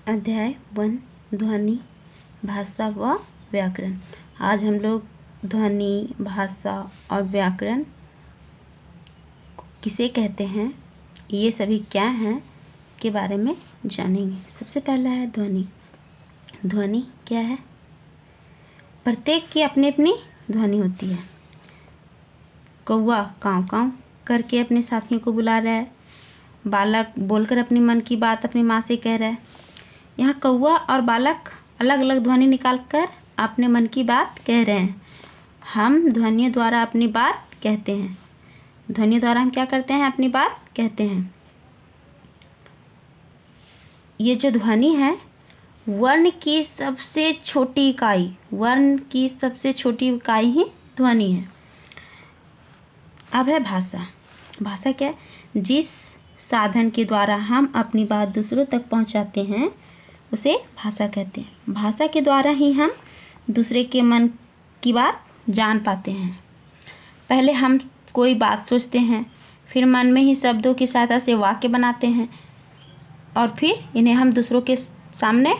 अध्याय 1 ध्वनि, भाषा व व्याकरण। आज हम लोग ध्वनि, भाषा और व्याकरण किसे कहते हैं, ये सभी क्या हैं के बारे में जानेंगे। सबसे पहला है ध्वनि। ध्वनि क्या है? प्रत्येक की अपनी अपनी ध्वनि होती है। कौवा काँव काँव करके अपने साथियों को बुला रहा है। बालक बोलकर अपनी मन की बात अपनी माँ से कह रहा है। यहाँ कौवा और बालक अलग अलग ध्वनि निकालकर अपने मन की बात कह रहे हैं। हम ध्वनियों द्वारा अपनी बात कहते हैं। ध्वनियों द्वारा हम क्या करते हैं? अपनी बात कहते हैं। ये जो ध्वनि है, वर्ण की सबसे छोटी इकाई, वर्ण की सबसे छोटी इकाई ही ध्वनि है। अब है भाषा। भाषा क्या है? जिस साधन के द्वारा हम अपनी बात दूसरों तक पहुंचाते हैं उसे भाषा कहते हैं। भाषा के द्वारा ही हम दूसरे के मन की बात जान पाते हैं। पहले हम कोई बात सोचते हैं, फिर मन में ही शब्दों की सहायता से वाक्य बनाते हैं और फिर इन्हें हम दूसरों के सामने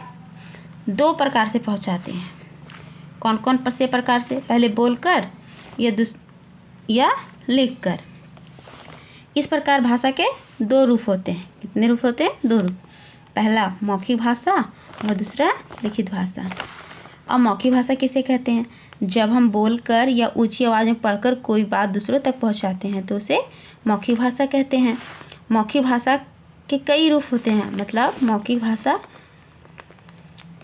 दो प्रकार से पहुंचाते हैं। कौन कौन से प्रकार से? पहले बोलकर या लिखकर। इस प्रकार भाषा के दो रूप होते हैं। कितने रूप होते हैं? दो रूप। पहला मौखिक भाषा और दूसरा लिखित भाषा। और मौखिक भाषा किसे कहते हैं? जब हम बोलकर या ऊंची आवाज़ में पढ़कर कोई बात दूसरों तक पहुंचाते हैं तो उसे मौखिक भाषा कहते हैं। मौखिक भाषा के कई रूप होते हैं। मतलब मौखिक भाषा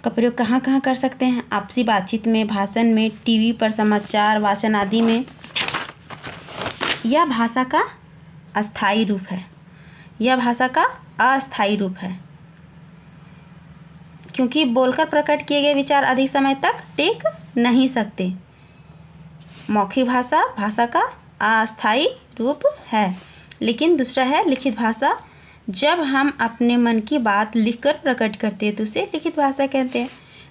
का प्रयोग कहाँ कहाँ कर सकते हैं? आपसी बातचीत में, भाषण में, टीवी पर समाचार वाचन आदि में। यह भाषा का अस्थायी रूप है। यह भाषा का अस्थायी रूप है, क्योंकि बोलकर प्रकट किए गए विचार अधिक समय तक टिक नहीं सकते। मौखिक भाषा भाषा का अस्थायी रूप है। लेकिन दूसरा है लिखित भाषा। जब हम अपने मन की बात लिखकर प्रकट करते हैं तो उसे लिखित भाषा कहते हैं।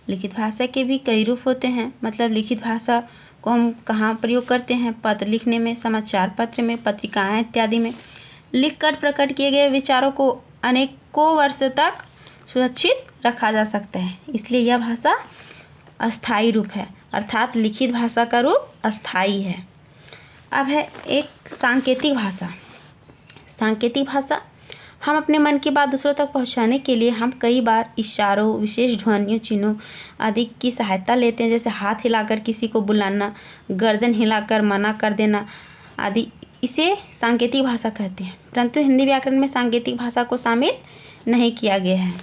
लिखित भाषा के भी कई रूप होते हैं। मतलब लिखित भाषा को हम कहाँ प्रयोग करते हैं? पत्र लिखने में, समाचार पत्र में, पत्रिकाएं इत्यादि में। लिखकर प्रकट किए गए विचारों को अनेकों वर्ष तक सुरक्षित रखा जा सकता है, इसलिए यह भाषा अस्थायी रूप है। अर्थात लिखित भाषा का रूप अस्थायी है। अब है एक सांकेतिक भाषा। सांकेतिक भाषा, हम अपने मन की बात दूसरों तक पहुंचाने के लिए हम कई बार इशारों, विशेष ध्वनियों, चिन्हों आदि की सहायता लेते हैं। जैसे हाथ हिलाकर किसी को बुलाना, गर्दन हिलाकर मना कर देना आदि। इसे सांकेतिक भाषा कहते हैं। परंतु हिंदी व्याकरण में सांकेतिक भाषा को शामिल नहीं किया गया है।